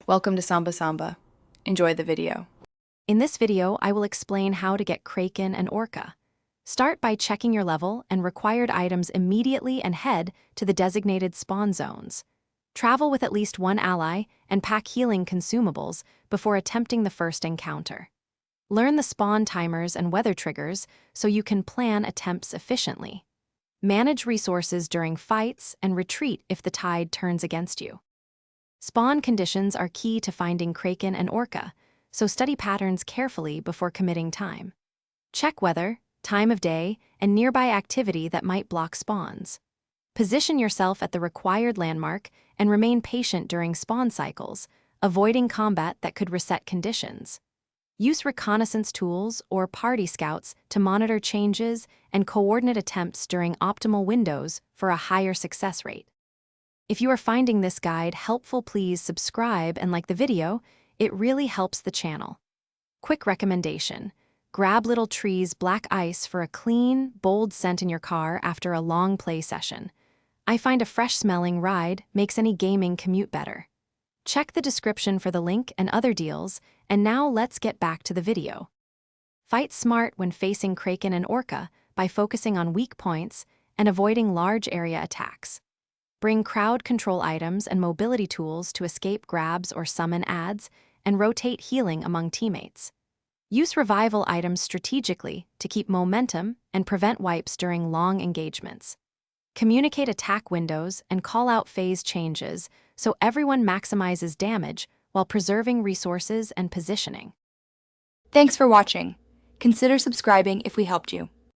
Welcome to Samba Samba. Enjoy the video. In this video, I will explain how to get Kraken and Orca. Start by checking your level and required items immediately and head to the designated spawn zones. Travel with at least one ally and pack healing consumables before attempting the first encounter. Learn the spawn timers and weather triggers so you can plan attempts efficiently. Manage resources during fights and retreat if the tide turns against you. Spawn conditions are key to finding Kraken and Orca, so study patterns carefully before committing time. Check weather, time of day, and nearby activity that might block spawns. Position yourself at the required landmark and remain patient during spawn cycles, avoiding combat that could reset conditions. Use reconnaissance tools or party scouts to monitor changes and coordinate attempts during optimal windows for a higher success rate. If you are finding this guide helpful, please subscribe and like the video. It really helps the channel. Quick recommendation: grab Little Tree's Black Ice for a clean, bold scent in your car after a long play session. I find a fresh-smelling ride makes any gaming commute better. Check the description for the link and other deals, and now let's get back to the video. Fight smart when facing Kraken and Orca by focusing on weak points and avoiding large area attacks. Bring crowd control items and mobility tools to escape grabs or summon adds, and rotate healing among teammates. Use revival items strategically to keep momentum and prevent wipes during long engagements. Communicate attack windows and call out phase changes so everyone maximizes damage while preserving resources and positioning. Thanks for watching. Consider subscribing if we helped you.